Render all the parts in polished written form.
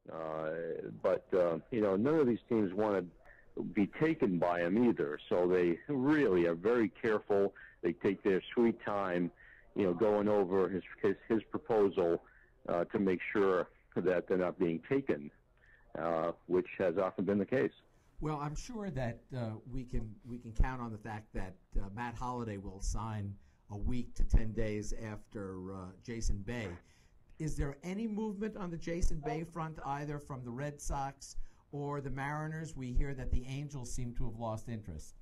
But none of these teams want to be taken by him either. So they really are very careful. They take their sweet time, going over his proposal to make sure that they're not being taken, which has often been the case. Well, I'm sure that we can count on the fact that Matt Holliday will sign a week to 10 days after Jason Bay. Is there any movement on the Jason Bay front, either from the Red Sox or the Mariners? We hear that the Angels seem to have lost interest.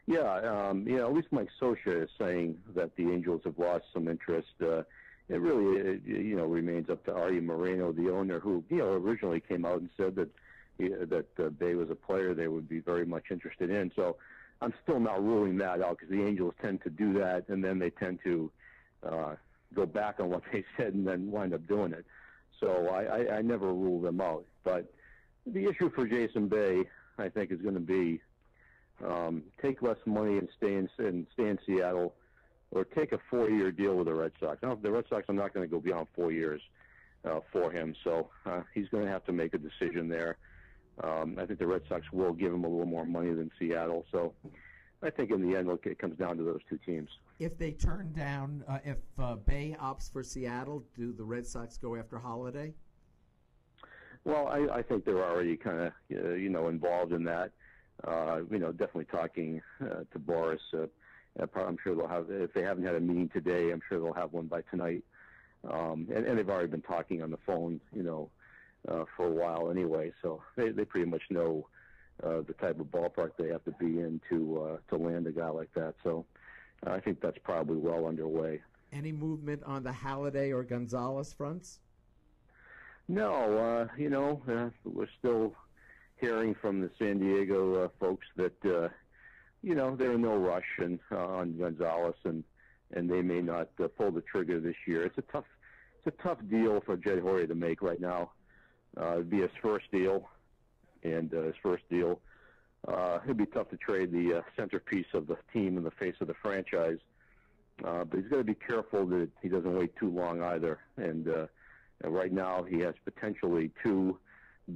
Yeah, at least Mike Scioscia is saying that the Angels have lost some interest. It really, remains up to Artie Moreno, the owner, who, originally came out and said that Bay was a player they would be very much interested in. So I'm still not ruling that out, because the Angels tend to do that, and then they tend to go back on what they said and then wind up doing it. So I never rule them out. But the issue for Jason Bay, I think, is going to be take less money and stay in Seattle, or take a 4-year deal with the Red Sox. Now, the Red Sox are not going to go beyond 4 years for him, so he's going to have to make a decision there. I think the Red Sox will give him a little more money than Seattle. So I think in the end, it comes down to those two teams. If they turn down, if Bay opts for Seattle, do the Red Sox go after Holliday? Well, I think they're already kind of, involved in that. Definitely talking to Boris. I'm sure they'll have, if they haven't had a meeting today, I'm sure they'll have one by tonight. And they've already been talking on the phone, for a while anyway. So they pretty much know the type of ballpark they have to be in to land a guy like that. So I think that's probably well underway. Any movement on the Halliday or Gonzalez fronts? No, we're still hearing from the San Diego folks that they're in no rush on Gonzalez, and they may not pull the trigger this year. It's a tough deal for Jed Hoyer to make right now. It'd be his first deal, and it'd be tough to trade the centerpiece of the team in the face of the franchise. But he's got to be careful that he doesn't wait too long either. And right now he has potentially two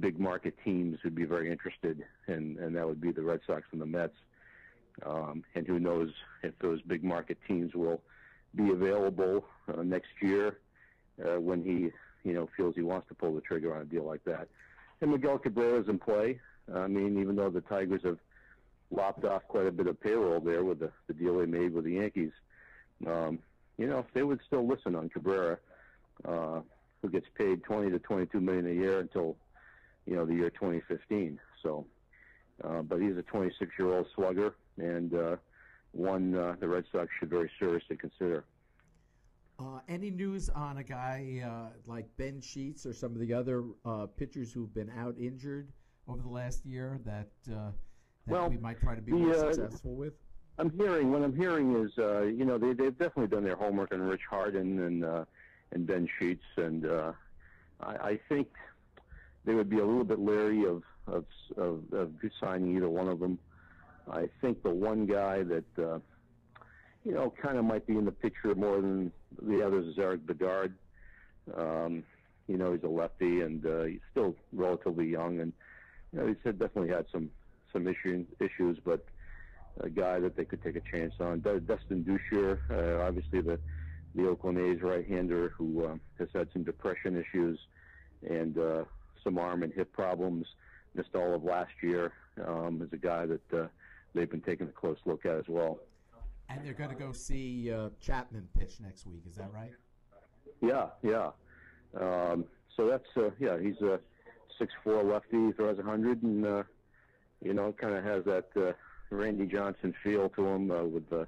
big market teams who'd be very interested, and that would be the Red Sox and the Mets. And who knows if those big market teams will be available next year when he feels he wants to pull the trigger on a deal like that. And Miguel Cabrera's in play. I mean, even though the Tigers have lopped off quite a bit of payroll there with the deal they made with the Yankees, if they would still listen on Cabrera, who gets paid $20 to $22 million a year until the year 2015. So, but he's a 26-year-old slugger, and one the Red Sox should very seriously consider. Any news on a guy like Ben Sheets or some of the other pitchers who've been out injured over the last year that we might try to be more successful with? What I'm hearing is, they've definitely done their homework on Rich Harden and Ben Sheets, and I think they would be a little bit leery of signing either one of them. I think the one guy that kind of might be in the picture more than the others is Eric Bedard. He's a lefty, and he's still relatively young, and he's definitely had some issues, but a guy that they could take a chance on. Dustin Douchier, obviously the Oakland A's right-hander, who has had some depression issues and some arm and hip problems, missed all of last year, is a guy that they've been taking a close look at as well. And they're going to go see Chapman pitch next week. Is that right? Yeah. So that's he's a 6'4" lefty, throws 100, and kind of has that Randy Johnson feel to him with the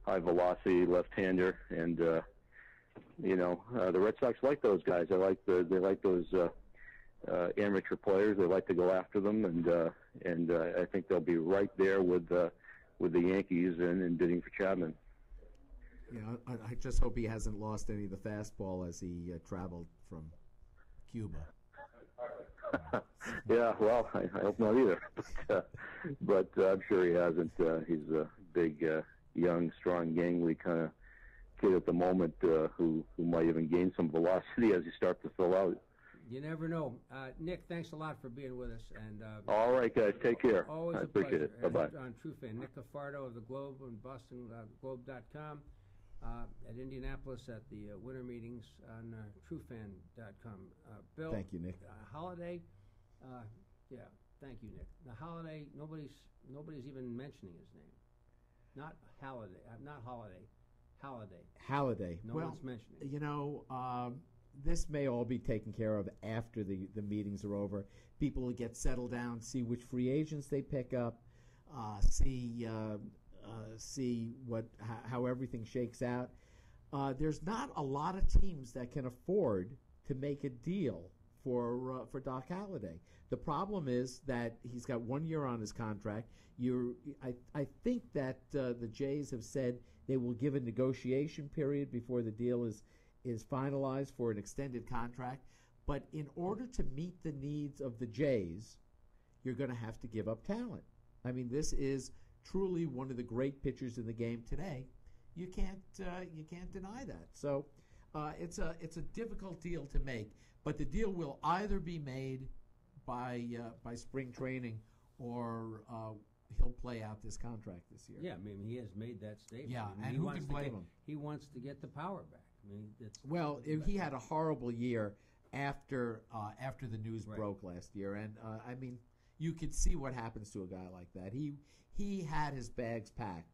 high velocity left-hander, and the Red Sox like those guys. They like those amateur players. They like to go after them, and I think they'll be right there with the Yankees and bidding for Chapman. Yeah, I just hope he hasn't lost any of the fastball as he traveled from Cuba. Yeah, well, I hope not either. But I'm sure he hasn't. He's a big, young, strong, gangly kind of kid at the moment who might even gain some velocity as he starts to fill out. You never know. Nick, thanks a lot for being with us. And All right, guys. Take care. Always I a appreciate pleasure. it. Bye-bye. On True Fan, Nick Cafardo of the Globe and Boston Globe.com, at Indianapolis at the winter meetings on TrueFan.com. Bill, Thank you, Nick. Holiday, yeah, thank you, Nick. The Holiday, nobody's even mentioning his name. Not Holiday, not Holiday. Holiday. Halliday. No Well, one's mentioning. you know, this may all be taken care of after the meetings are over. People will get settled down, see which free agents they pick up, see how everything shakes out. There's not a lot of teams that can afford to make a deal for Doc Halladay. The problem is that he's got 1 year on his contract. I think that the Jays have said they will give a negotiation period before the deal is finalized for an extended contract. But in order to meet the needs of the Jays, you're going to have to give up talent. I mean, this is truly one of the great pitchers in the game today. You can't deny that. So it's a difficult deal to make. But the deal will either be made by spring training, or he'll play out this contract this year. Yeah, I mean, he has made that statement. Yeah, I mean, and who can blame him? He wants to get the power back. I mean, he had a horrible year after the news broke last year, and I mean, you could see what happens to a guy like that. He had his bags packed,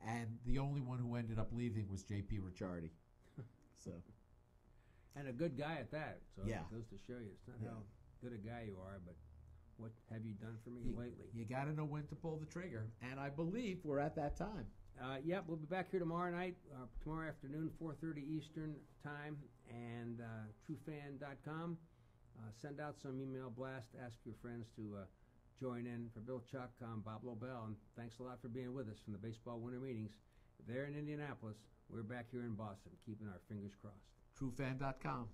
and the only one who ended up leaving was J.P. Ricciardi. So, and a good guy at that. So yeah, it goes to show you it's not how good a guy you are, but what have you done for me lately? You got to know when to pull the trigger, and I believe we're at that time. Yeah, we'll be back here tomorrow night, tomorrow afternoon, 4:30 Eastern time, and TrueFan.com. Send out some email blast. Ask your friends to join in. For Bill Chuck, I'm Bob Lobel, and thanks a lot for being with us from the baseball winter meetings there in Indianapolis. We're back here in Boston, keeping our fingers crossed. TrueFan.com.